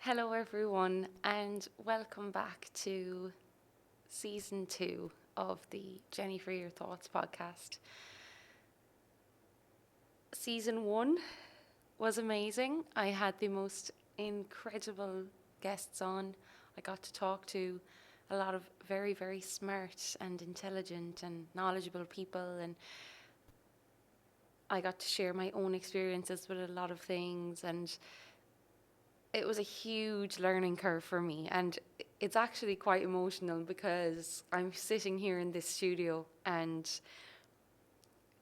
Hello, everyone, and welcome back to season 2 of the Jenny for Your Thoughts podcast. Season 1 was amazing. I had the most incredible guests on. I got to talk to a lot of very, very smart and intelligent and knowledgeable people, and I got to share my own experiences with a lot of things, and it was a huge learning curve for me, and it's actually quite emotional because I'm sitting here in this studio, and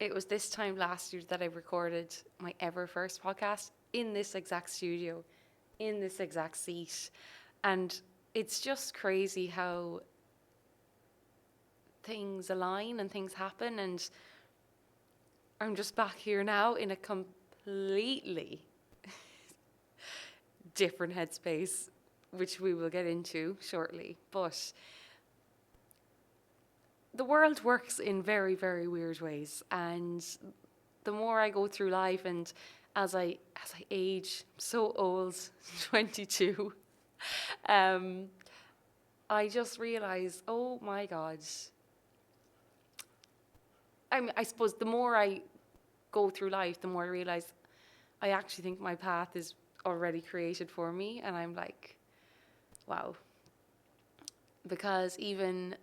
it was this time last year that I recorded my ever first podcast in this exact studio, in this exact seat. And it's just crazy how things align and things happen, and I'm just back here now in a completely different headspace, which we will get into shortly. But the world works in very, very weird ways, and the more I go through life, and as I age, so old, 22, I just realize, oh my God. I suppose the more I go through life, the more I realize I actually think my path is already created for me, and I'm like, wow. Because even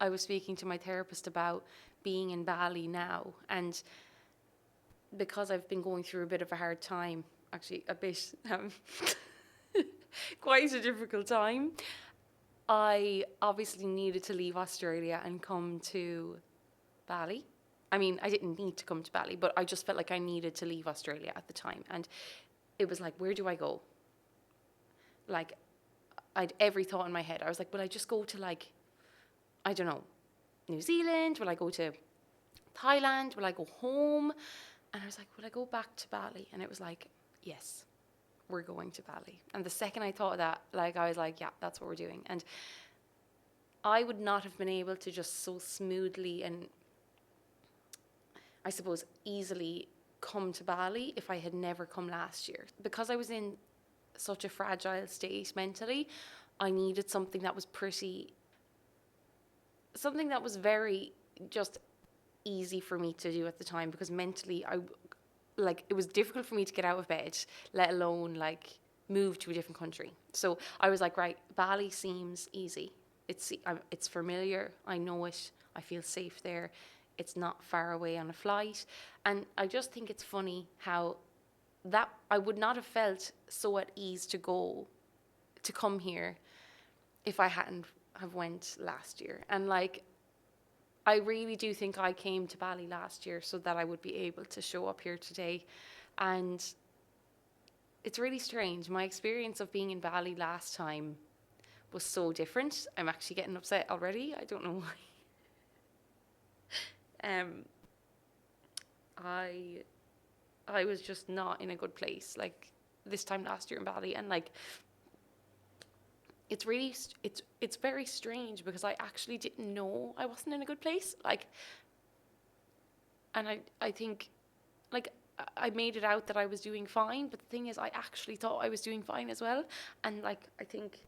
I was speaking to my therapist about being in Bali now, and because I've been going through a bit of a hard time, actually a bit, quite a difficult time, I obviously needed to leave Australia and come to Bali. I mean, I didn't need to come to Bali, but I just felt like I needed to leave Australia at the time. And it was like, where do I go? Like, I'd every thought in my head. I was like, will I just go to, like, I don't know, New Zealand? Will I go to Thailand? Will I go home? And I was like, will I go back to Bali? And it was like, yes, we're going to Bali. And the second I thought of that, like, I was like, yeah, that's what we're doing. And I would not have been able to just so smoothly and, I suppose, easily come to Bali if I had never come last year. Because I was in such a fragile state mentally, I needed something that was very just easy for me to do at the time, because mentally it was difficult for me to get out of bed, let alone like move to a different country. So I was like, right, Bali seems easy. It's familiar. I know it. I feel safe there. It's not far away on a flight. And I just think it's funny how that I would not have felt so at ease to come here if I hadn't have went last year. And like, I really do think I came to Bali last year so that I would be able to show up here today. And it's really strange. My experience of being in Bali last time was so different. I'm actually getting upset already. I don't know why. I was just not in a good place, like, this time last year in Bali. And like, it's very strange because I actually didn't know I wasn't in a good place. Like, and I think, like, I made it out that I was doing fine, but the thing is, I actually thought I was doing fine as well. And like, I think,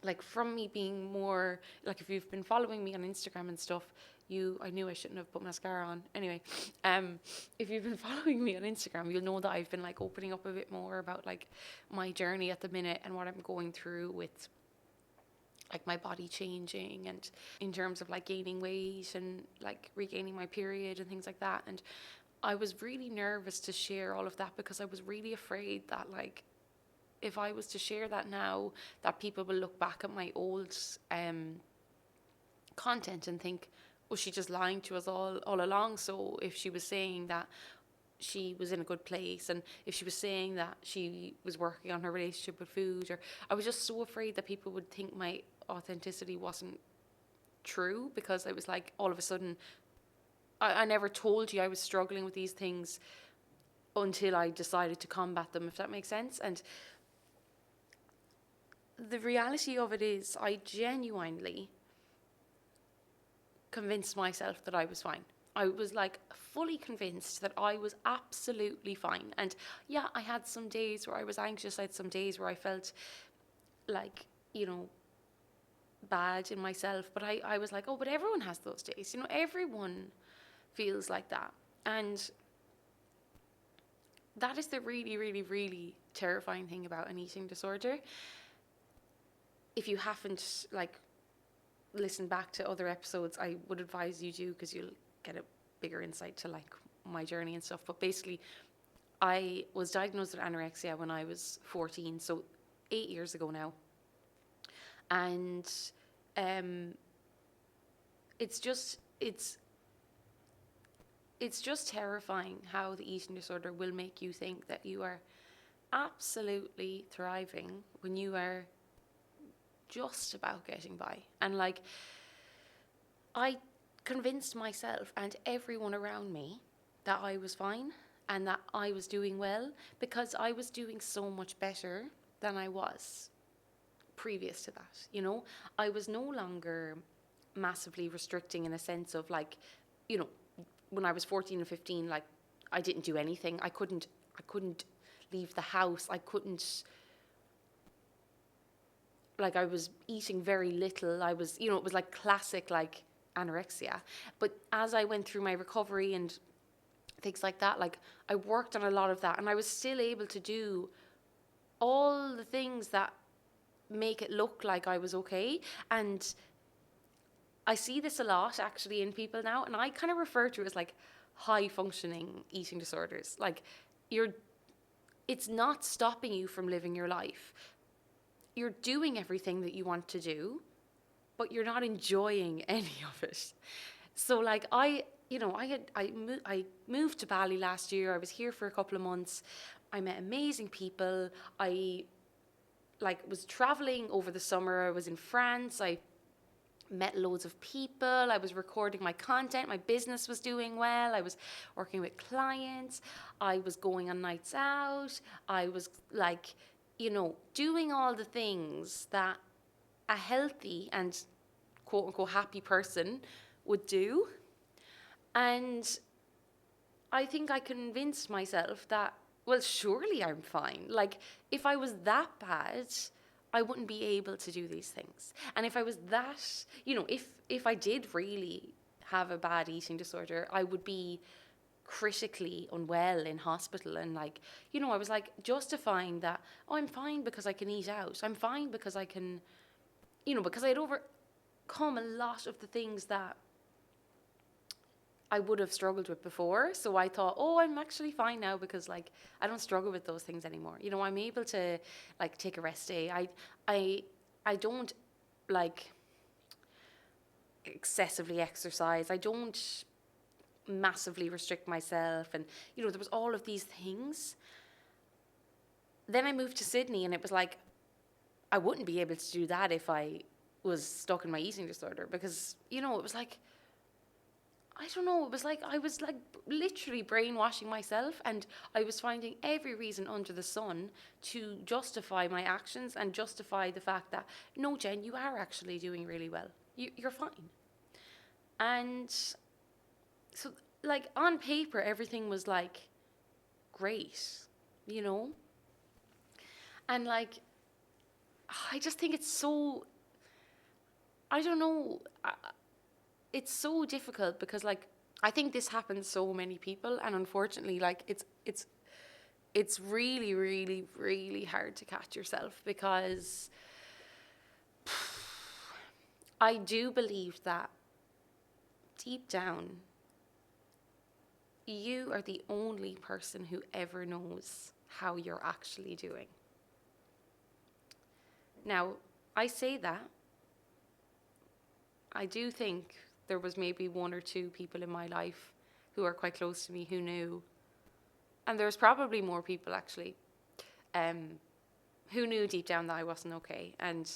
like, from me being more, like, if you've been following me on Instagram and stuff, I knew I shouldn't have put mascara on. Anyway, if you've been following me on Instagram, you'll know that I've been like opening up a bit more about like my journey at the minute and what I'm going through with like my body changing, and in terms of like gaining weight and like regaining my period and things like that. And I was really nervous to share all of that because I was really afraid that, like, if I was to share that now, that people will look back at my old content and think, was she just lying to us all along? So if she was saying that she was in a good place, and if she was saying that she was working on her relationship with food, or I was just so afraid that people would think my authenticity wasn't true, because I was like, all of a sudden, I never told you I was struggling with these things until I decided to combat them, if that makes sense. And the reality of it is, I genuinely convinced myself that I was fine. I was like fully convinced that I was absolutely fine. And yeah, I had some days where I was anxious. I had some days where I felt like, you know, bad in myself. But I was like, oh, but everyone has those days. You know, everyone feels like that. And that is the really, really, really terrifying thing about an eating disorder. If you haven't like listened back to other episodes, I would advise you do, because you'll get a bigger insight to like my journey and stuff. But basically, I was diagnosed with anorexia when I was 14, so 8 years ago now. And it's just terrifying how the eating disorder will make you think that you are absolutely thriving when you are just about getting by. And like, I convinced myself and everyone around me that I was fine and that I was doing well, because I was doing so much better than I was previous to that. You know, I was no longer massively restricting in a sense of like, you know, when I was 14 and 15, like I didn't do anything. I couldn't leave the house. I couldn't, like, I was eating very little. I was, you know, it was like classic like anorexia. But as I went through my recovery and things like that, like I worked on a lot of that, and I was still able to do all the things that make it look like I was okay. And I see this a lot actually in people now, and I kind of refer to it as like high functioning eating disorders. Like, it's not stopping you from living your life. You're doing everything that you want to do, but you're not enjoying any of it. So like I moved to Bali last year. I was here for a couple of months. I met amazing people. I like was traveling over the summer. I was in France. I met loads of people. I was recording my content. My business was doing well. I was working with clients. I was going on nights out. I was like, you know, doing all the things that a healthy and quote unquote happy person would do. And I think I convinced myself that, well, surely I'm fine. Like, if I was that bad, I wouldn't be able to do these things. And if I was that, you know, if I did really have a bad eating disorder, I would be critically unwell in hospital. And like, you know, I was like justifying that, oh, I'm fine because I can eat out. I'm fine because I can, you know, because I had overcome a lot of the things that I would have struggled with before. So I thought, oh, I'm actually fine now because like I don't struggle with those things anymore. You know, I'm able to like take a rest day. I don't like excessively exercise. I don't massively restrict myself, and you know, there was all of these things. Then I moved to Sydney, and it was like I wouldn't be able to do that if I was stuck in my eating disorder, because you know, it was like, I don't know, it was like I was like literally brainwashing myself, and I was finding every reason under the sun to justify my actions and justify the fact that, no, Jen, you are actually doing really well. You're fine. And so, like, on paper, everything was like great, you know? And like, I just think it's so, I don't know. It's so difficult because like I think this happens so many people, and unfortunately like it's really, really, really hard to catch yourself, because I do believe that deep down you are the only person who ever knows how you're actually doing. Now, I say that, I do think there was maybe one or two people in my life who are quite close to me who knew. And there's probably more people actually who knew deep down that I wasn't okay, and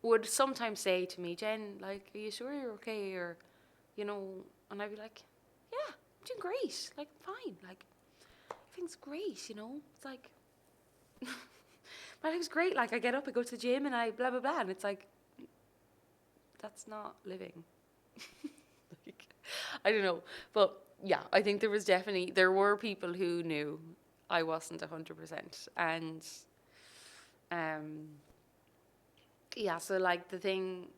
would sometimes say to me, Jen, like, are you sure you're okay? Or, you know, and I'd be like, yeah, I'm doing great. Like, fine. Like, everything's great, you know? It's like, my life's great. Like, I get up, I go to the gym, and I blah, blah, blah. And it's like, that's not living. Like, I don't know. But yeah, I think there were people who knew I wasn't 100%. And um, yeah, so like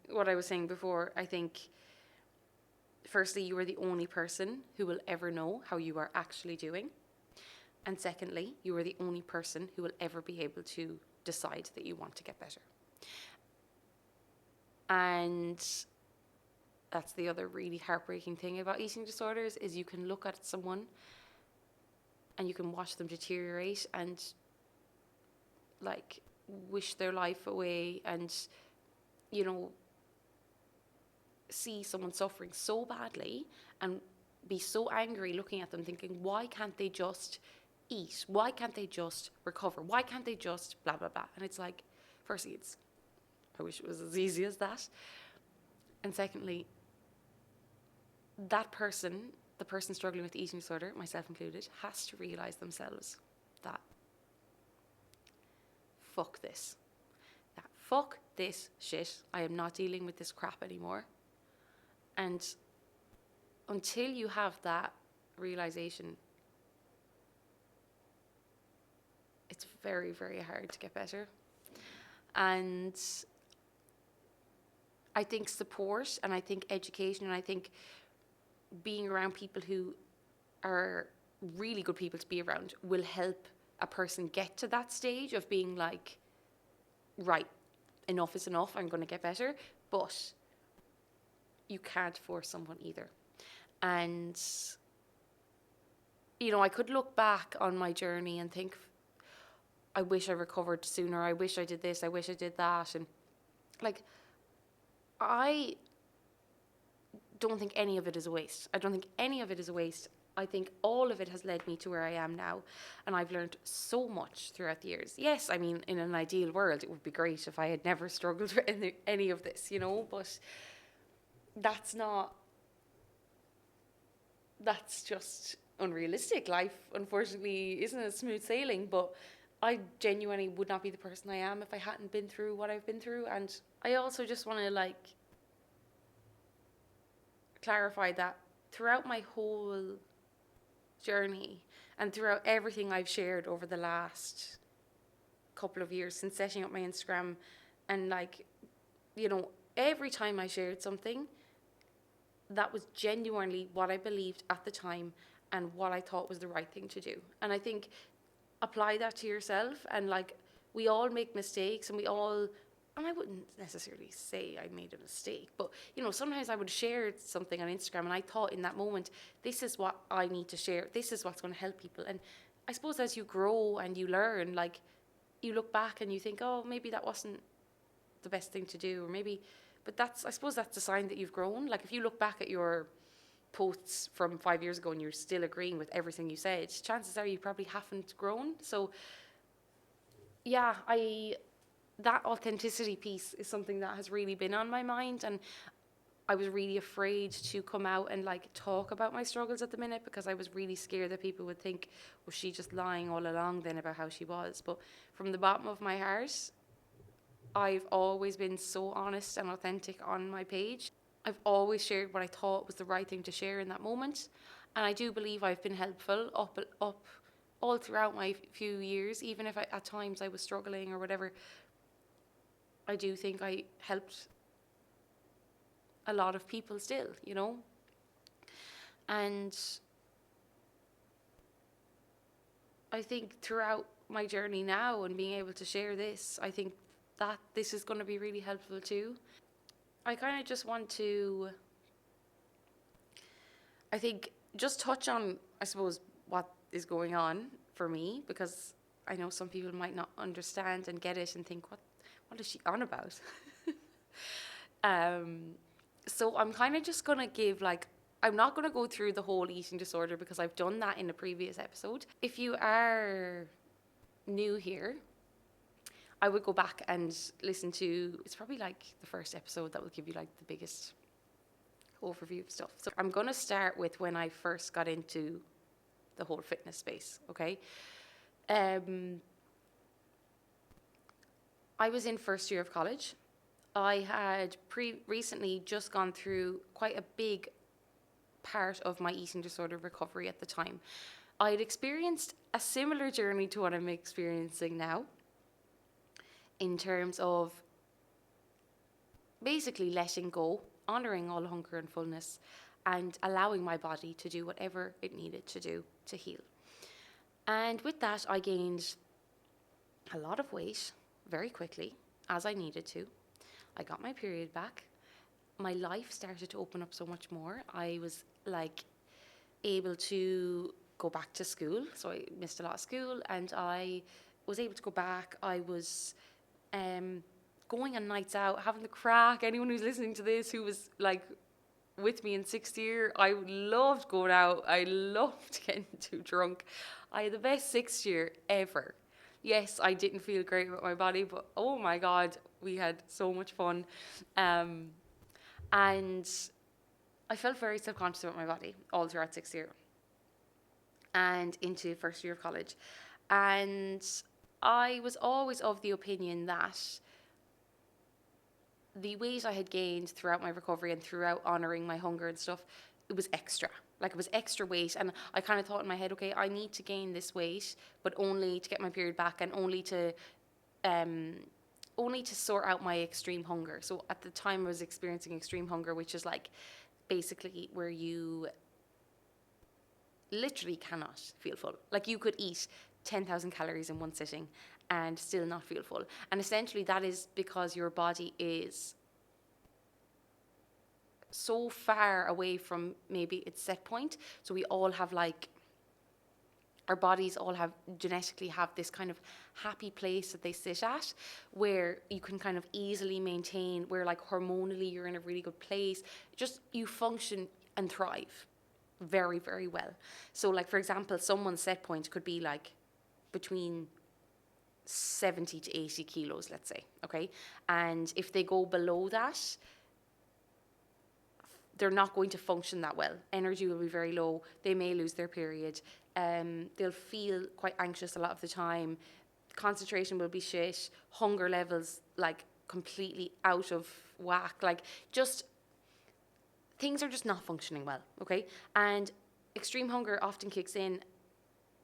what I was saying before, I think firstly, you are the only person who will ever know how you are actually doing. And secondly, you are the only person who will ever be able to decide that you want to get better. And that's the other really heartbreaking thing about eating disorders is you can look at someone and you can watch them deteriorate and like wish their life away and, you know, see someone suffering so badly and be so angry looking at them thinking, why can't they just eat? Why can't they just recover? Why can't they just blah, blah, blah? And it's like, firstly, I wish it was as easy as that. And secondly, that person, the person struggling with eating disorder, myself included, has to realize themselves that fuck this. That fuck this shit. I am not dealing with this crap anymore. And until you have that realization, it's very, very hard to get better. And I think support and I think education and I think being around people who are really good people to be around will help a person get to that stage of being like, right, enough is enough, I'm going to get better. But you can't force someone either. And, you know, I could look back on my journey and think, I wish I recovered sooner. I wish I did this. I wish I did that. And like, I don't think any of it is a waste. I don't think any of it is a waste. I think all of it has led me to where I am now. And I've learned so much throughout the years. Yes, I mean, in an ideal world, it would be great if I had never struggled with any of this, you know, but that's just unrealistic. Life, unfortunately, isn't a smooth sailing, but I genuinely would not be the person I am if I hadn't been through what I've been through. And I also just want to like clarify that throughout my whole journey and throughout everything I've shared over the last couple of years since setting up my Instagram, and like, you know, every time I shared something, that was genuinely what I believed at the time and what I thought was the right thing to do. And I think apply that to yourself, and like, we all make mistakes and I wouldn't necessarily say I made a mistake, but you know, sometimes I would share something on Instagram and I thought in that moment, this is what I need to share, this is what's going to help people. And I suppose as you grow and you learn, like, you look back and you think, oh, maybe that wasn't the best thing to do, or maybe, but I suppose that's a sign that you've grown. Like, if you look back at your posts from 5 years ago and you're still agreeing with everything you said, chances are you probably haven't grown. So yeah, that authenticity piece is something that has really been on my mind, and I was really afraid to come out and like talk about my struggles at the minute because I was really scared that people would think, was she just lying all along then about how she was? But from the bottom of my heart, I've always been so honest and authentic on my page. I've always shared what I thought was the right thing to share in that moment. And I do believe I've been helpful up all throughout my few years, even if at times I was struggling or whatever. I do think I helped a lot of people still, you know. And I think throughout my journey now and being able to share this, I think that this is going to be really helpful too. I kind of just want to, I think, just touch on, I suppose, what is going on for me, because I know some people might not understand and get it and think, what is she on about? So I'm kind of just going to give like, I'm not going to go through the whole eating disorder because I've done that in a previous episode. If you are new here, I would go back and listen to, it's probably like the first episode that will give you like the biggest overview of stuff. So I'm going to start with when I first got into the whole fitness space, okay? I was in first year of college. I had recently just gone through quite a big part of my eating disorder recovery at the time. I had experienced a similar journey to what I'm experiencing now, in terms of basically letting go, honoring all hunger and fullness, and allowing my body to do whatever it needed to do to heal. And with that, I gained a lot of weight very quickly, as I needed to. I got my period back. My life started to open up so much more. I was like able to go back to school. So I missed a lot of school, and I was able to go back. I was going on nights out, having the crack. Anyone who's listening to this who was like with me in sixth year, I loved going out. I loved getting too drunk. I had the best sixth year ever. Yes, I didn't feel great about my body, but oh my God, we had so much fun. And I felt very self-conscious about my body all throughout sixth year and into first year of college. And I was always of the opinion that the weight I had gained throughout my recovery and throughout honoring my hunger and stuff, it was extra. Like, it was extra weight. And I kind of thought in my head, okay, I need to gain this weight, but only to get my period back, and only to sort out my extreme hunger. So at the time I was experiencing extreme hunger, which is like basically where you literally cannot feel full. Like, you could eat 10,000 calories in one sitting and still not feel full. And essentially that is because your body is so far away from maybe its set point. So we all have like, our bodies all have genetically have this kind of happy place that they sit at, where you can kind of easily maintain, where like hormonally you're in a really good place. Just, you function and thrive very, very well. So like, for example, someone's set point could be like between 70 to 80 kilos, let's say, okay? And if they go below that, they're not going to function that well. Energy will be very low. They may lose their period. They'll feel quite anxious a lot of the time. Concentration will be shit. Hunger levels like completely out of whack. Like, just things are just not functioning well, okay? And extreme hunger often kicks in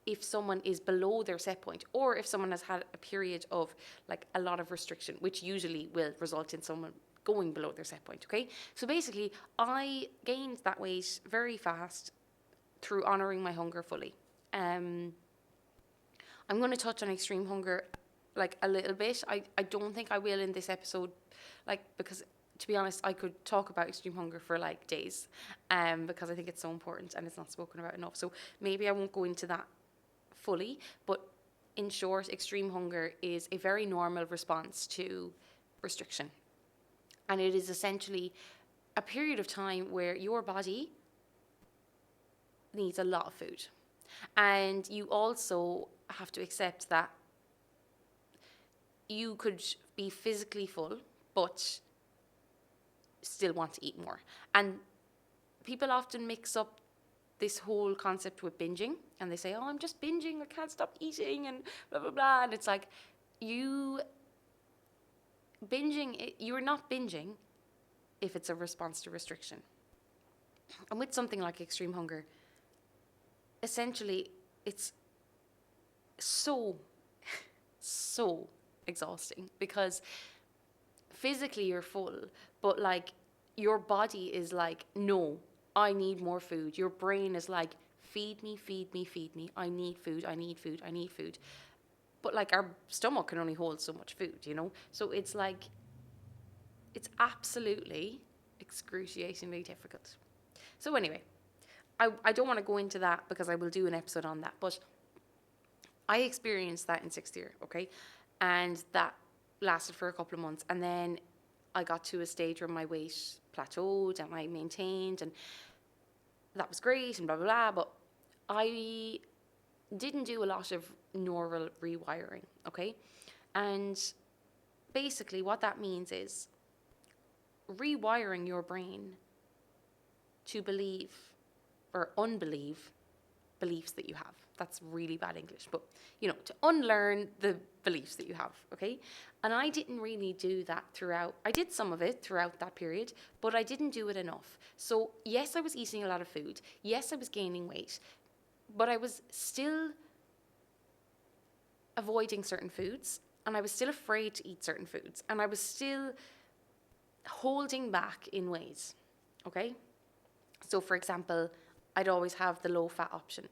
if someone is below their set point, or if someone has had a period of like a lot of restriction, which usually will result in someone going below their set point, okay? So basically, I gained that weight very fast through honouring my hunger fully. I'm going to touch on extreme hunger like a little bit. I don't think I will in this episode, like, because to be honest, I could talk about extreme hunger for like days, because I think it's so important and it's not spoken about enough. So maybe I won't go into that fully, but in short, extreme hunger is a very normal response to restriction. And it is essentially a period of time where your body needs a lot of food. And you also have to accept that you could be physically full, but still want to eat more. And people often mix up this whole concept with binging, and they say, oh, I'm just binging, I can't stop eating, and blah, blah, blah. And it's like, you're not binging if it's a response to restriction. And with something like extreme hunger, essentially, it's so exhausting, because physically you're full, but like, your body is like, no, I need more food. Your brain is like, feed me, feed me, feed me. I need food, I need food, I need food. But like, our stomach can only hold so much food, you know? So it's like, it's absolutely excruciatingly difficult. So anyway, I don't want to go into that, because I will do an episode on that. But I experienced that in sixth year, okay? And that lasted for a couple of months. And then I got to a stage where my weight plateaued and I maintained, and that was great and blah, blah, blah. But I didn't do a lot of neural rewiring, okay? And basically what that means is rewiring your brain to believe or unbelieve beliefs that you have. That's really bad English, but to unlearn the beliefs that you have, okay? And I didn't really do that throughout. I did some of it throughout that period, but I didn't do it enough. So, yes, I was eating a lot of food. Yes, I was gaining weight, but I was still avoiding certain foods, and I was still afraid to eat certain foods, and I was still holding back in ways, okay? So, for example, I'd always have the low fat option.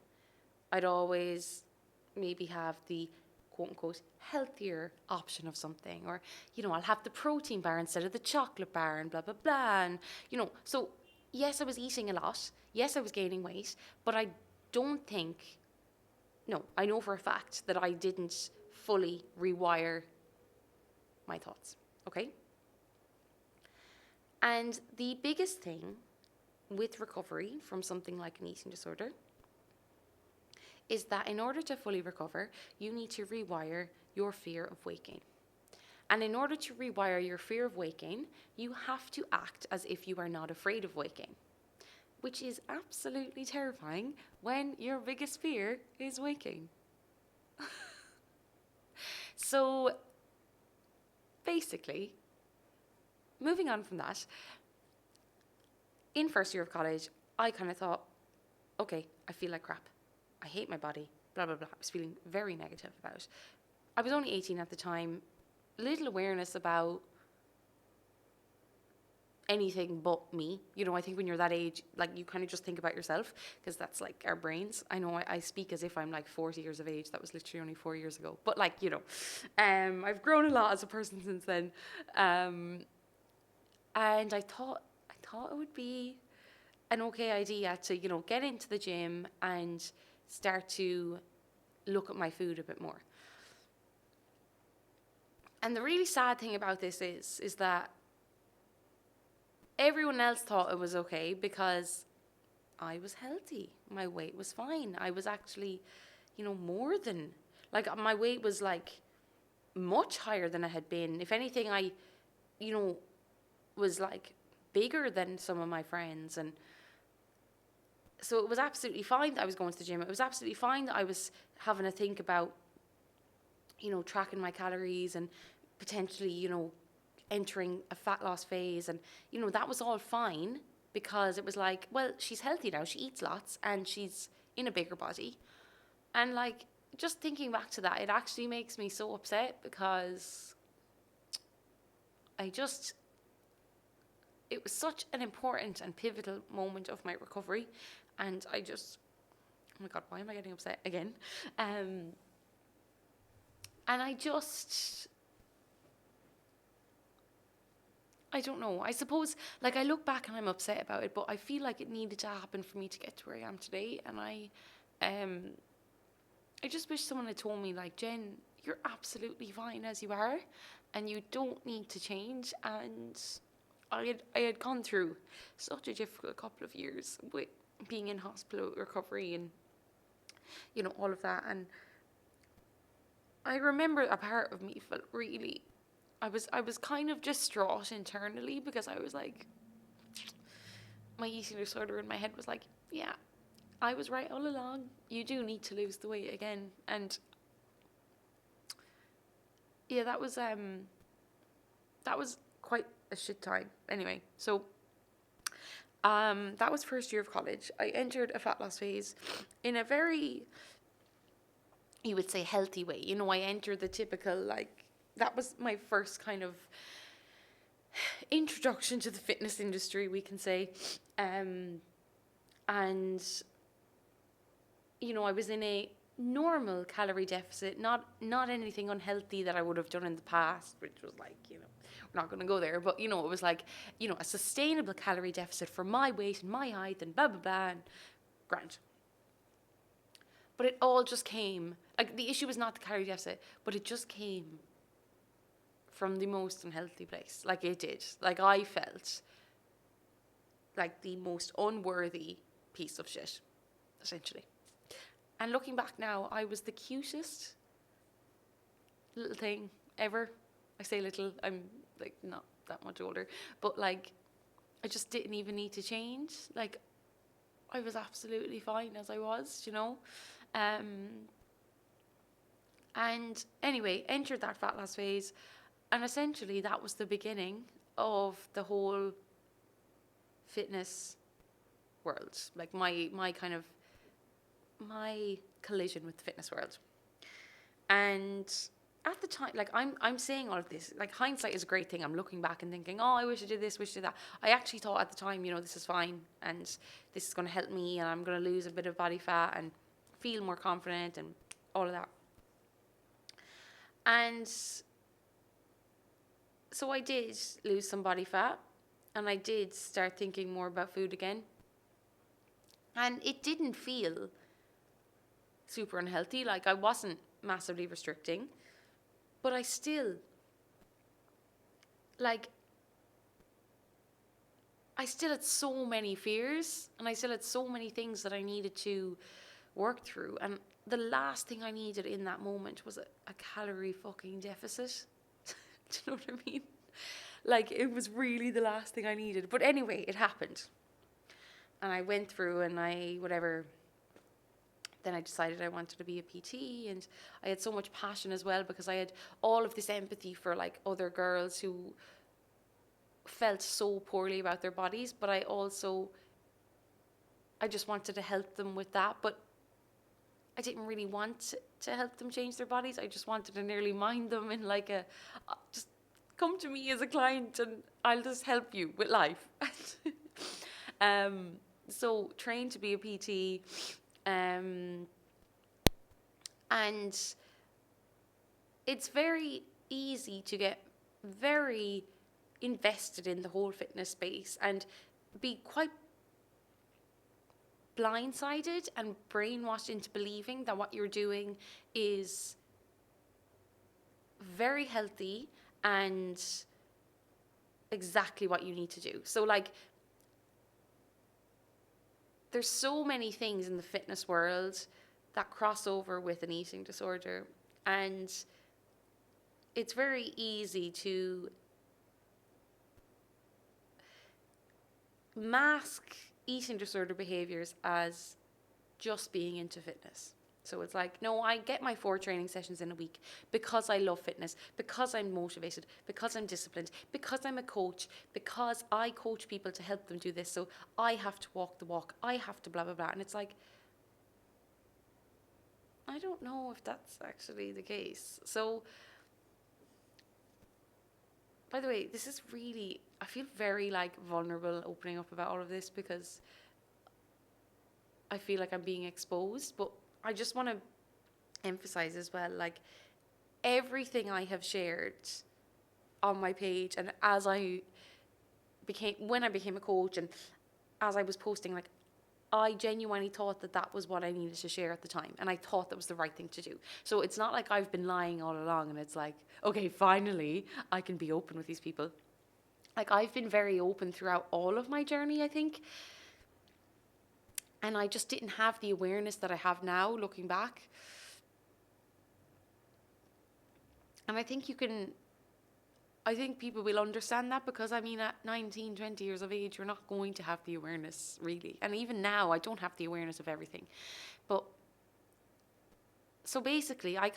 I'd always maybe have the quote unquote healthier option of something, or, I'll have the protein bar instead of the chocolate bar, and blah, blah, blah. And, so yes, I was eating a lot. Yes, I was gaining weight, but I don't think, no, I know for a fact that I didn't fully rewire my thoughts, okay? And the biggest thing with recovery from something like an eating disorder is that in order to fully recover, you need to rewire your fear of weight gain. And in order to rewire your fear of weight gain, you have to act as if you are not afraid of weight gain, which is absolutely terrifying when your biggest fear is weight gain. So basically, moving on from that, in first year of college, I kind of thought, okay, I feel like crap. I hate my body, blah, blah, blah. I was feeling very negative about it. I was only 18 at the time, little awareness about anything but me. I think when you're that age, like, you kind of just think about yourself, because that's like our brains. I know I speak as if I'm like 40 years of age. That was literally only 4 years ago. But like, I've grown a lot as a person since then. And I thought it would be an okay idea to, get into the gym and start to look at my food a bit more. And the really sad thing about this is that everyone else thought it was okay because I was healthy. My weight was fine. I was actually, more than, like, my weight was like much higher than it had been. If anything, I, was like bigger than some of my friends. And so it was absolutely fine that I was going to the gym. It was absolutely fine that I was having to think about, tracking my calories and potentially, entering a fat loss phase. And, that was all fine because it was like, well, she's healthy now. She eats lots and she's in a bigger body. And like, just thinking back to that, it actually makes me so upset because it was such an important and pivotal moment of my recovery. And oh my God, why am I getting upset again? And I don't know. I suppose, like, I look back and I'm upset about it, but I feel like it needed to happen for me to get to where I am today. And I just wish someone had told me, like, Jen, you're absolutely fine as you are, and you don't need to change. And I had gone through such a difficult couple of years with being in hospital recovery and, all of that. And I remember a part of me felt really, I was kind of distraught internally because I was like, my eating disorder in my head was like, yeah, I was right all along. You do need to lose the weight again. And yeah, that was quite a shit time. Anyway, so that was first year of college. I entered a fat loss phase in a very, you would say, healthy way. I entered the typical, like, that was my first kind of introduction to the fitness industry, we can say. And, I was in a normal calorie deficit, not anything unhealthy that I would have done in the past, which was like, we're not going to go there, but, it was like, a sustainable calorie deficit for my weight and my height and blah, blah, blah, and grand. But it all just came, like, the issue was not the calorie deficit, but it just came from the most unhealthy place. Like, it did. Like, I felt like the most unworthy piece of shit, essentially. And looking back now, I was the cutest little thing ever. I say little, I'm like not that much older, but like, I just didn't even need to change. Like, I was absolutely fine as I was, And anyway, entered that fat loss phase, and essentially that was the beginning of the whole fitness world. Like my collision with the fitness world. And at the time, like I'm saying all of this, like hindsight is a great thing. I'm looking back and thinking, oh, I wish I did this, wish I did that. I actually thought at the time, this is fine and this is going to help me and I'm going to lose a bit of body fat and feel more confident and all of that. And so I did lose some body fat and I did start thinking more about food again. And it didn't feel super unhealthy. Like I wasn't massively restricting, but I still, I still had so many fears and I still had so many things that I needed to work through. And the last thing I needed in that moment was a calorie fucking deficit. Do you know what I mean? Like it was really the last thing I needed. But anyway, it happened. And I went through and then I decided I wanted to be a PT, and I had so much passion as well because I had all of this empathy for like other girls who felt so poorly about their bodies, but I just wanted to help them with that, but I didn't really want to help them change their bodies. I just wanted to nearly mind them in like just come to me as a client and I'll just help you with life. So trained to be a PT, and it's very easy to get very invested in the whole fitness space and be quite blindsided and brainwashed into believing that what you're doing is very healthy and exactly what you need to do. So like there's so many things in the fitness world that cross over with an eating disorder, and it's very easy to mask eating disorder behaviors as just being into fitness. So it's like, no, I get my 4 training sessions in a week because I love fitness, because I'm motivated, because I'm disciplined, because I'm a coach, because I coach people to help them do this. So I have to walk the walk. I have to blah, blah, blah. And it's like, I don't know if that's actually the case. So, by the way, this is really, I feel very like vulnerable opening up about all of this because I feel like I'm being exposed, but I just want to emphasize as well, like everything I have shared on my page and when I became a coach and as I was posting, like I genuinely thought that was what I needed to share at the time. And I thought that was the right thing to do. So it's not like I've been lying all along and it's like, okay, finally I can be open with these people. Like I've been very open throughout all of my journey, I think. And I just didn't have the awareness that I have now looking back. And I think people will understand that because I mean at 19, 20 years of age, you're not going to have the awareness really. And even now, I don't have the awareness of everything. But so basically, I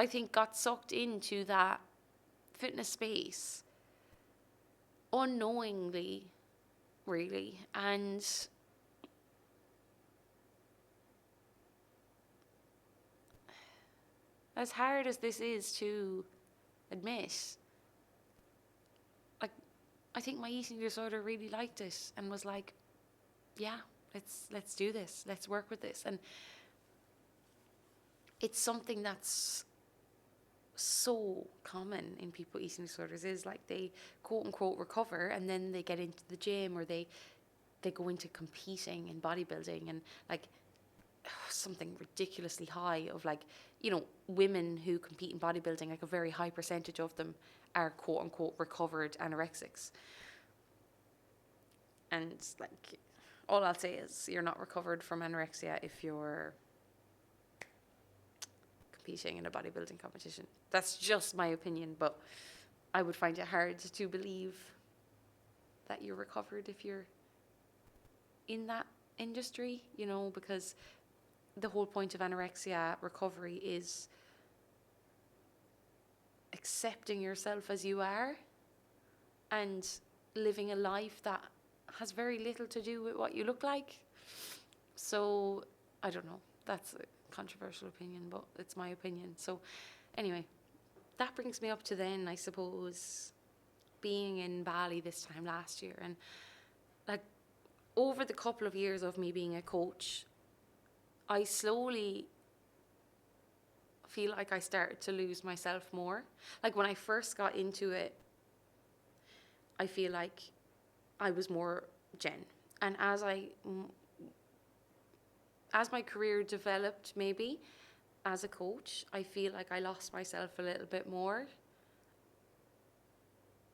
think got sucked into that fitness space unknowingly, really. And as hard as this is to admit, like, I think my eating disorder really liked it and was like, yeah, let's do this. Let's work with this. And it's something that's so common in people with eating disorders is like they quote unquote recover and then they get into the gym or they go into competing in bodybuilding and like something ridiculously high of like, women who compete in bodybuilding, like a very high percentage of them are quote unquote recovered anorexics. And like, all I'll say is you're not recovered from anorexia if you're competing in a bodybuilding competition. That's just my opinion, but I would find it hard to believe that you're recovered if you're in that industry, you know, because the whole point of anorexia recovery is accepting yourself as you are and living a life that has very little to do with what you look like. So, I don't know. That's a controversial opinion, but it's my opinion. So, anyway, that brings me up to then, I suppose, being in Bali this time last year. And, like, over the couple of years of me being a coach, I slowly feel like I started to lose myself more. Like, when I first got into it, I feel like I was more Jen. And as my career developed, maybe as a coach, I feel like I lost myself a little bit more.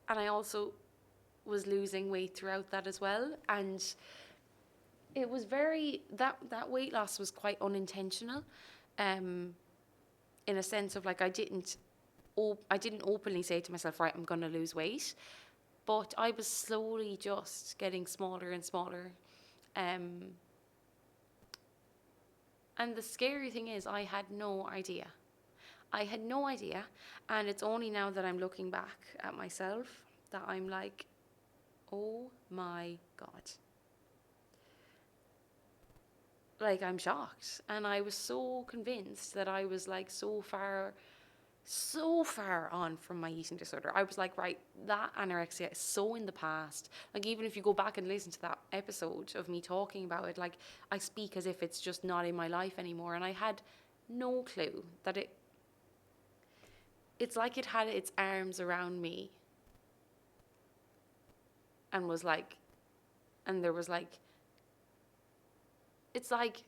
And I also was losing weight throughout that as well. And it was that weight loss was quite unintentional, in a sense of like I didn't openly say to myself, right, I'm going to lose weight. But I was slowly just getting smaller and smaller. And the scary thing is, I had no idea. I had no idea. And it's only now that I'm looking back at myself that I'm like, oh my God. Like, I'm shocked. And I was so convinced that I was like so far on from my eating disorder. I was like, right, that anorexia is so in the past. Like, even if you go back and listen to that episode of me talking about it, like, I speak as if it's just not in my life anymore. And I had no clue that it's like it had its arms around me and was like, and there was like, it's like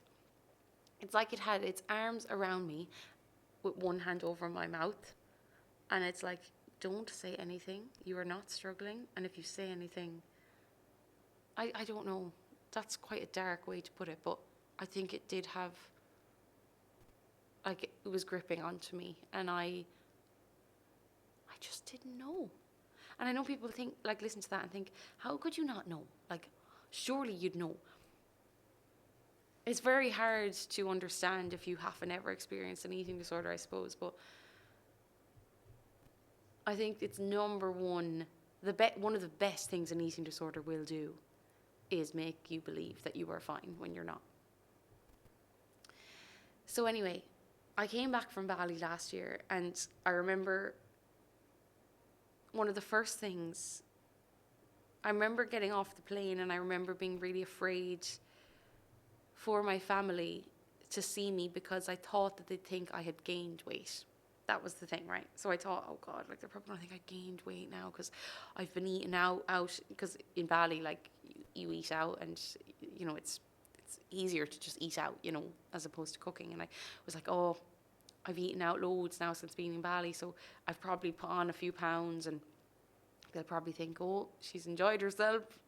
it had its arms around me with one hand over my mouth, and it's like, don't say anything, you are not struggling, and if you say anything, I don't know, that's quite a dark way to put it, but I think it did have, like, it was gripping onto me, and I just didn't know. And I know people think, like, listen to that and think, how could you not know? Like, surely you'd know. It's very hard to understand if you haven't ever experienced an eating disorder, I suppose, but I think it's number one, one of the best things an eating disorder will do is make you believe that you are fine when you're not. So anyway, I came back from Bali last year, and I remember one of the first things, I remember getting off the plane, and I remember being really afraid for my family to see me because I thought that they'd think I had gained weight. That was the thing, right? So I thought, oh God, like, they're probably going to think I gained weight now because I've been eating out, because in Bali, like, you eat out, and, you know, it's easier to just eat out, you know, as opposed to cooking. And I was like, oh, I've eaten out loads now since being in Bali, so I've probably put on a few pounds, and they'll probably think, oh, she's enjoyed herself,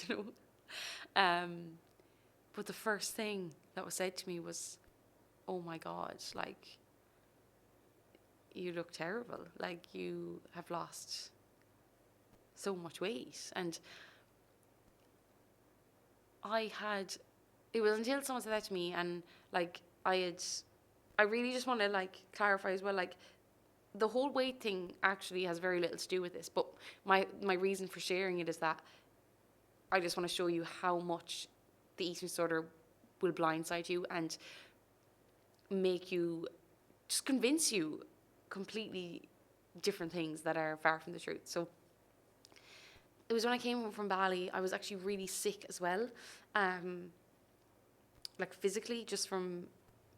you know. But the first thing that was said to me was, oh my God, like, you look terrible. Like, you have lost so much weight. And it was until someone said that to me, and like, I really just want to like clarify as well, like, the whole weight thing actually has very little to do with this, but my reason for sharing it is that I just want to show you how much the eating disorder will blindside you and just convince you completely different things that are far from the truth. So it was when I came home from Bali, I was actually really sick as well, like physically, just from,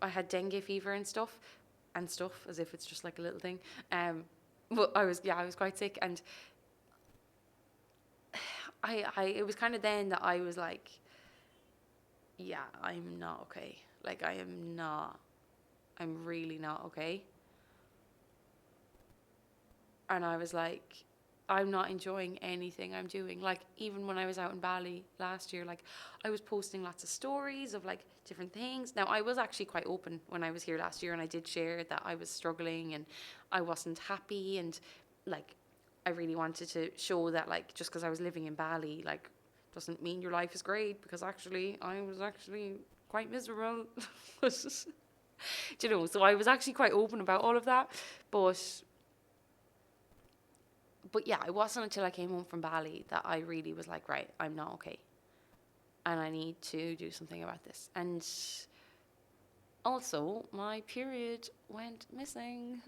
I had dengue fever and stuff, as if it's just like a little thing. But I was quite sick, and it was kind of then that I was like, yeah, I'm not okay. Like, I'm really not okay. And I was like, I'm not enjoying anything I'm doing. Like, even when I was out in Bali last year, like, I was posting lots of stories of like different things. Now, I was actually quite open when I was here last year, and I did share that I was struggling and I wasn't happy, and like, I really wanted to show that, like, just because I was living in Bali, like, Doesn't mean your life is great, because actually I was actually quite miserable. Do you know, so I was actually quite open about all of that. But yeah, it wasn't until I came home from Bali that I really was like, right, I'm not okay. And I need to do something about this. And also, my period went missing.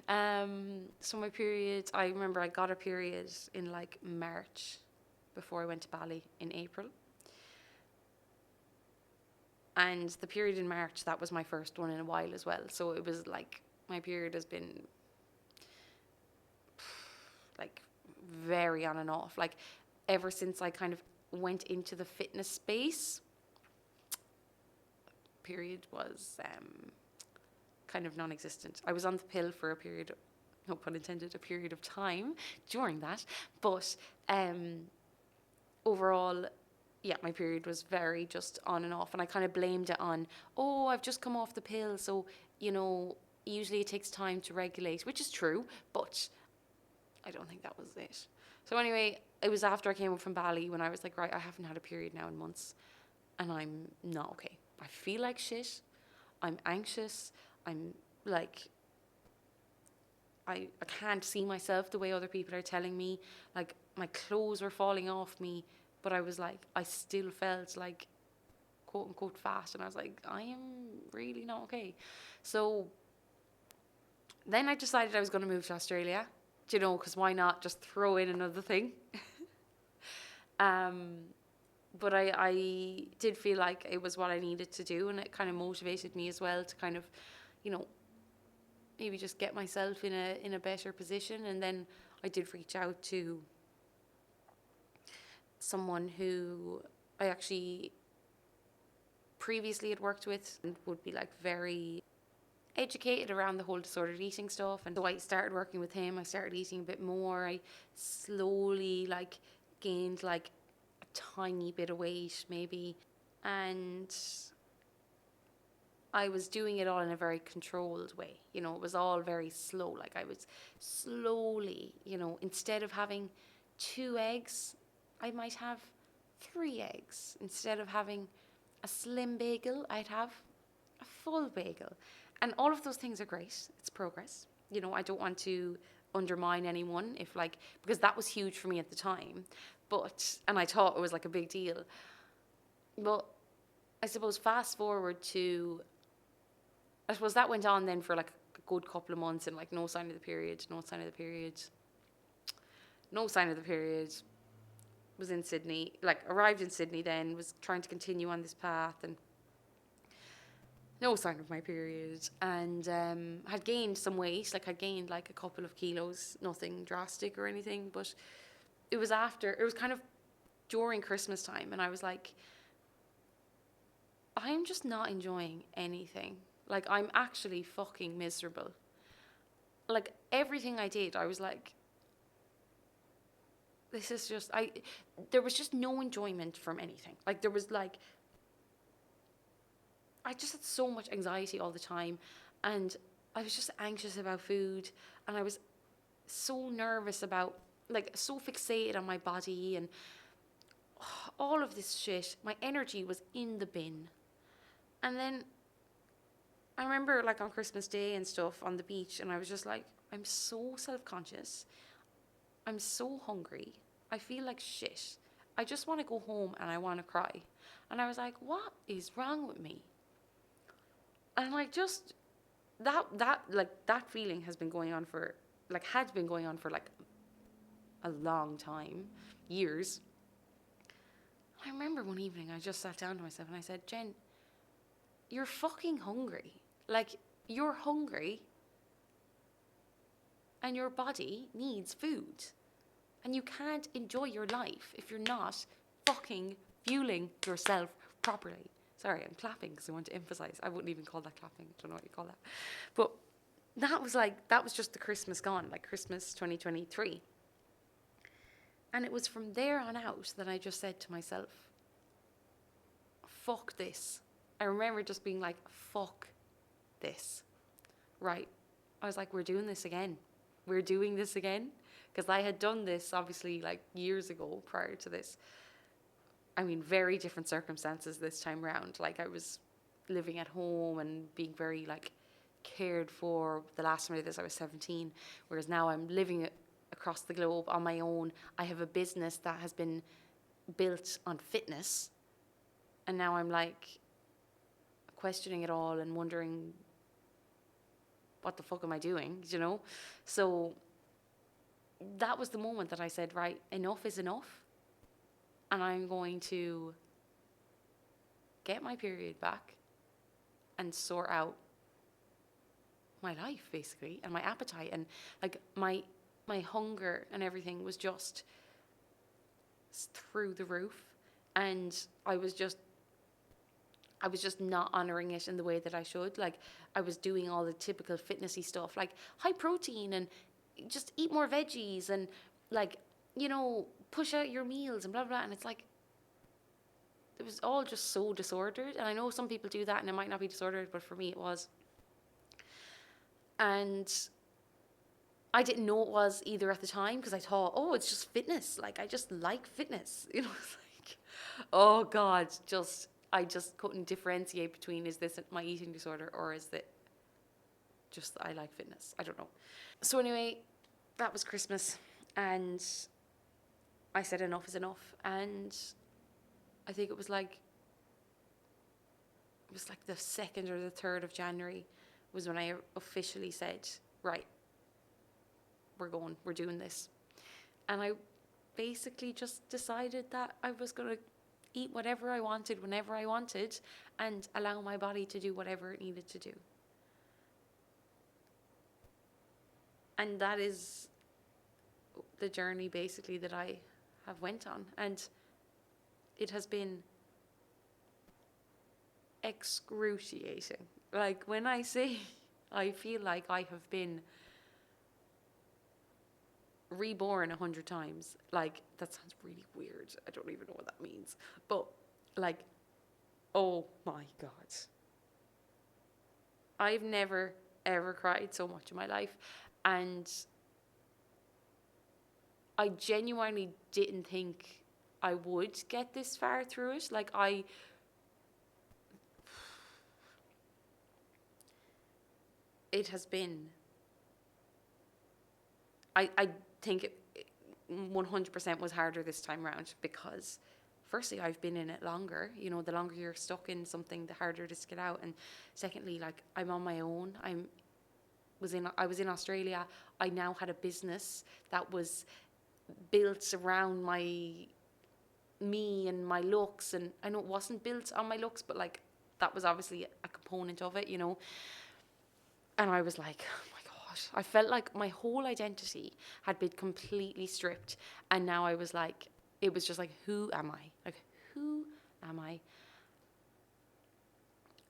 So my period, I remember I got a period in like March before I went to Bali in April. And the period in March, that was my first one in a while as well. So it was like, my period has been like very on and off. Like ever since I kind of went into the fitness space, period was kind of non-existent. I was on the pill for a period, no pun intended, a period of time during that. But overall, yeah, my period was very just on and off. And I kind of blamed it on, oh, I've just come off the pill. So, you know, usually it takes time to regulate, which is true. But I don't think that was it. So anyway, it was after I came up from Bali when I was like, right, I haven't had a period now in months. And I'm not okay. I feel like shit. I'm anxious. I'm like, I can't see myself the way other people are telling me. Like, my clothes were falling off me, but I was like, I still felt like, quote unquote, fat. And I was like, I am really not okay. So then I decided I was going to move to Australia. Do you know, because why not just throw in another thing? But I did feel like it was what I needed to do, and it kind of motivated me as well to kind of, you know, maybe just get myself in a better position. And then I did reach out to someone who I actually previously had worked with and would be like very educated around the whole disordered eating stuff. And so I started working with him. I started eating a bit more. I slowly like gained like a tiny bit of weight maybe, and I was doing it all in a very controlled way. You know, it was all very slow. Like I was slowly, you know, instead of having 2 eggs, I might have 3 eggs. Instead of having a slim bagel, I'd have a full bagel. And all of those things are great. It's progress. You know, I don't want to undermine anyone if like, because that was huge for me at the time. But, and I thought it was like a big deal. But I suppose fast forward to, I suppose that went on then for like a good couple of months, and like no sign of the period, no sign of the period, no sign of the period. Was in Sydney, like arrived in Sydney then, was trying to continue on this path, and no sign of my period. And had gained some weight, like I'd gained like a couple of kilos, nothing drastic or anything, but it was kind of during Christmas time, and I was like, I'm just not enjoying anything. Like, I'm actually fucking miserable. Like, everything I did, I was like, this is just, there was just no enjoyment from anything. Like, there was like, I just had so much anxiety all the time, and I was just anxious about food, and I was so nervous about, like, so fixated on my body, and all of this shit. My energy was in the bin. And then I remember like on Christmas Day and stuff on the beach, and I was just like, I'm so self-conscious. I'm so hungry. I feel like shit. I just want to go home and I want to cry. And I was like, what is wrong with me? And like just that feeling has been going on for had been going on for like a long time, years. I remember one evening I just sat down to myself and I said, Jen, you're fucking hungry. Like, you're hungry and your body needs food. And you can't enjoy your life if you're not fucking fueling yourself properly. Sorry, I'm clapping because I want to emphasize. I wouldn't even call that clapping. I don't know what you call that. But that was just the Christmas gone, like Christmas 2023. And it was from there on out that I just said to myself, fuck this. I remember just being like, fuck this. Right. I was like, we're doing this again. We're doing this again. Because I had done this, obviously, like years ago prior to this. I mean, very different circumstances this time round. Like, I was living at home and being very, like, cared for. The last time I did this, I was 17, whereas now I'm living across the globe on my own. I have a business that has been built on fitness, and now I'm, like, questioning it all and wondering, what the fuck am I doing, you know? So that was the moment that I said, right, enough is enough, and I'm going to get my period back and sort out my life, basically, and my appetite, and like my hunger and everything was just through the roof, and I was just not honoring it in the way that I should. Like, I was doing all the typical fitnessy stuff, like high protein and just eat more veggies and, like, you know, push out your meals and blah blah. And it's like, it was all just so disordered. And I know some people do that and it might not be disordered, but for me it was. And I didn't know it was either at the time, because I thought, oh, it's just fitness. Like, I just like fitness. You know, it's like, oh God, I just couldn't differentiate between, is this my eating disorder or is it just that I like fitness? I don't know. So anyway, that was Christmas, and I said enough is enough. And I think it was like the 2nd or the 3rd of January was when I officially said, right, we're doing this. And I basically just decided that I was going to eat whatever I wanted, whenever I wanted, and allow my body to do whatever it needed to do. And that is the journey, basically, that I have went on. And it has been excruciating. Like, when I say I feel like I have been reborn 100 times, like, that sounds really weird. I don't even know what that means. But, like, oh my God. I've never, ever cried so much in my life. And I genuinely didn't think I would get this far through it. Like, it has been, I think it 100% was harder this time round, because firstly, I've been in it longer. You know, the longer you're stuck in something, the harder it is to get out. And secondly, like, I'm on my own. I was in Australia. I now had a business that was built around me and my looks, and I know it wasn't built on my looks, but like, that was obviously a component of it, you know. And I was like, oh my gosh, I felt like my whole identity had been completely stripped. And now I was like, it was just like, who am I? Like, who am I?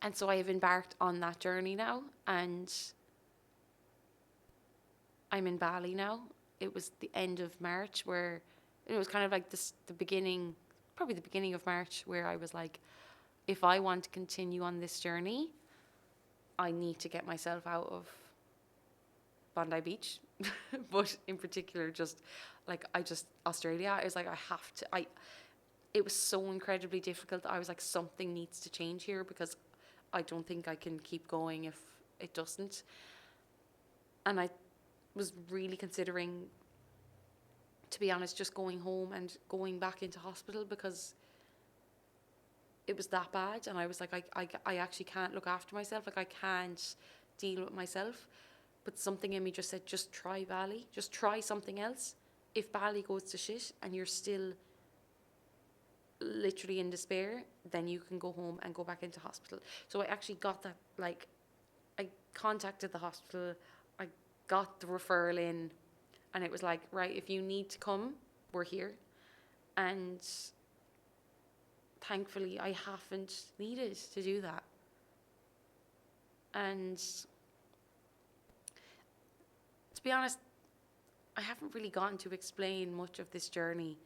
And so I have embarked on that journey now, and I'm in Bali now. It was the end of March, where it was kind of like the beginning of March, where I was like, if I want to continue on this journey, I need to get myself out of Bondi Beach, but in particular, just like, Australia. I was like, I have to. It was so incredibly difficult. I was like, something needs to change here, because I don't think I can keep going if it doesn't. And I was really considering, to be honest, just going home and going back into hospital, because it was that bad. And I was like, I actually can't look after myself. Like, I can't deal with myself. But something in me just said, just try Bali. Just try something else. If Bali goes to shit and you're still literally in despair, then you can go home and go back into hospital. So I actually got that, like, I contacted the hospital. I got the referral in, and it was like, right, if you need to come, we're here. And thankfully, I haven't needed to do that. And to be honest, I haven't really gotten to explain much of this journey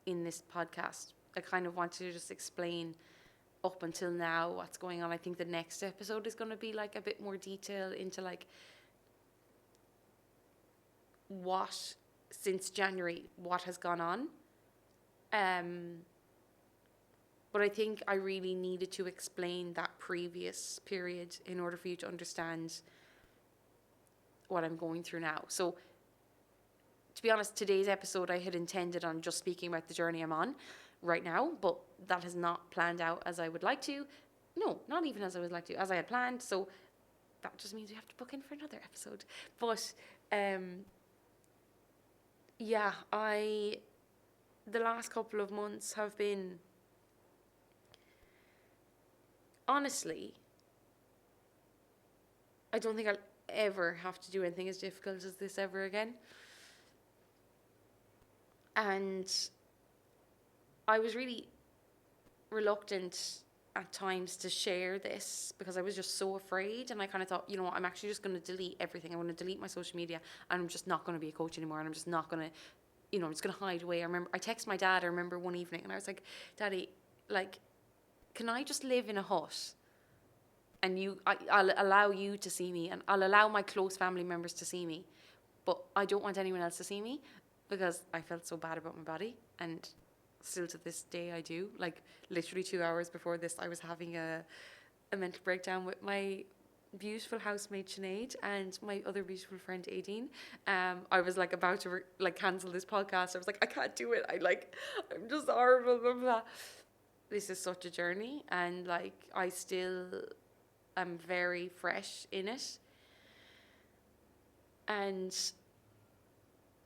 in this podcast. I kind of wanted to just explain up until now what's going on. I think the next episode is going to be like a bit more detail into like what, since January, what has gone on. But I think I really needed to explain that previous period in order for you to understand what I'm going through now. So, to be honest, today's episode I had intended on just speaking about the journey I'm on right now, but that has not planned out as I would like to. No, not even as I would like to, as I had planned. So that just means we have to book in for another episode. But yeah, the last couple of months have been, honestly, I don't think I'll ever have to do anything as difficult as this ever again. And I was really reluctant at times to share this because I was just so afraid, and I kind of thought, you know what, I'm actually just going to delete everything. I'm going to delete my social media, and I'm just not going to be a coach anymore, and I'm just not going to, you know, I'm just going to hide away. I remember I texted my dad, I remember one evening, and I was like, Daddy, like, can I just live in a hut, and I'll allow you to see me, and I'll allow my close family members to see me, but I don't want anyone else to see me, because I felt so bad about my body, and still to this day I do. Like, literally 2 hours before this, I was having a mental breakdown with my beautiful housemate Sinead and my other beautiful friend Aideen. I was like about to cancel this podcast. I was like, I can't do it. I'm just horrible. Blah, blah, blah. This is such a journey, and like I still am very fresh in it, and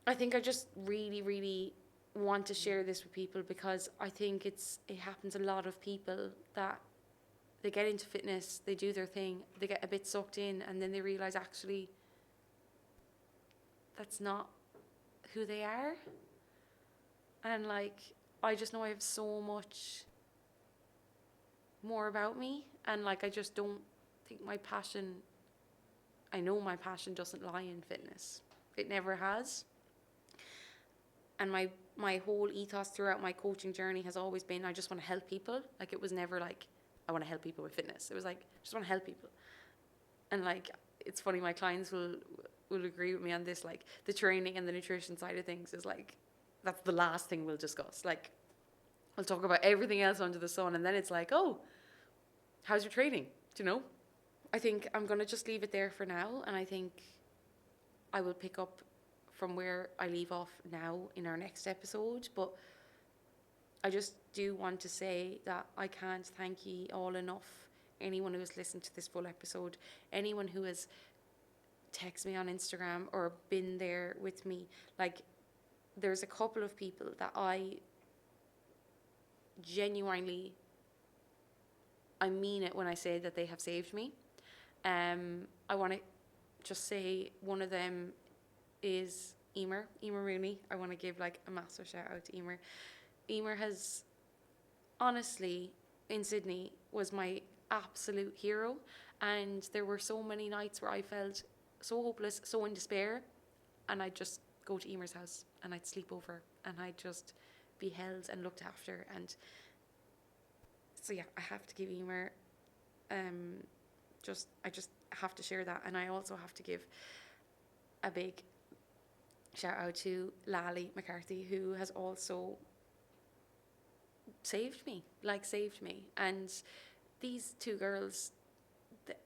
I think I just really, really want to share this with people, because I think it happens a lot of people that they get into fitness, they do their thing, they get a bit sucked in, and then they realize actually that's not who they are. And like, I just know I have so much more about me, and like I just don't think I know my passion doesn't lie in fitness. It never has. And my whole ethos throughout my coaching journey has always been, I just want to help people. Like, it was never like, I want to help people with fitness. It was like, I just want to help people. And like, it's funny, my clients will agree with me on this. Like, the training and the nutrition side of things is like, that's the last thing we'll discuss. Like, we'll talk about everything else under the sun, and then it's like, oh, how's your training? Do you know? I think I'm going to just leave it there for now, and I think I will pick up from where I leave off now in our next episode. But I just do want to say that I can't thank you all enough. Anyone who has listened to this full episode, anyone who has texted me on Instagram or been there with me. Like, there's a couple of people that I genuinely, I mean it when I say that they have saved me. I want to just say one of them is Emer Rooney. I want to give like a massive shout out to Emer. Emer has, honestly, in Sydney, was my absolute hero, and there were so many nights where I felt so hopeless, so in despair, and I'd just go to Emer's house and I'd sleep over and I'd just be held and looked after. And so yeah, I have to give Emer I just have to share that. And I also have to give a big shout out to Lally McCarthy, who has also saved me. And these two girls,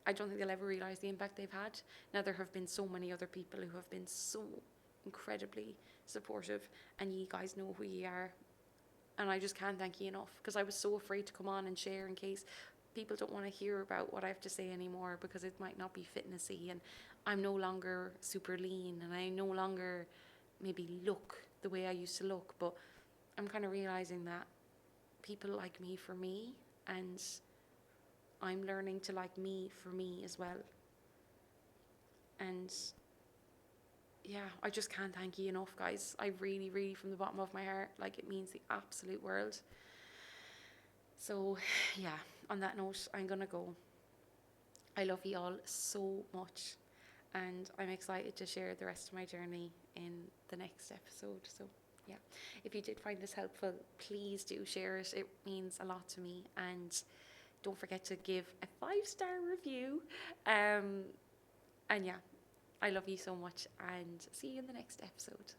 I don't think they'll ever realise the impact they've had. Now, there have been so many other people who have been so incredibly supportive, and you guys know who you are. And I just can't thank you enough, because I was so afraid to come on and share in case people don't want to hear about what I have to say anymore, because it might not be fitnessy, and I'm no longer super lean, and I no longer maybe look the way I used to look. But I'm kind of realising that people like me for me, and I'm learning to like me for me as well. And yeah, I just can't thank you enough, guys. I really, really, from the bottom of my heart, like, it means the absolute world. So yeah, on that note, I'm gonna go. I love you all so much, and I'm excited to share the rest of my journey in the next episode. So yeah, if you did find this helpful, please do share it. It means a lot to me. And don't forget to give a 5-star review. And yeah, I love you so much, and see you in the next episode.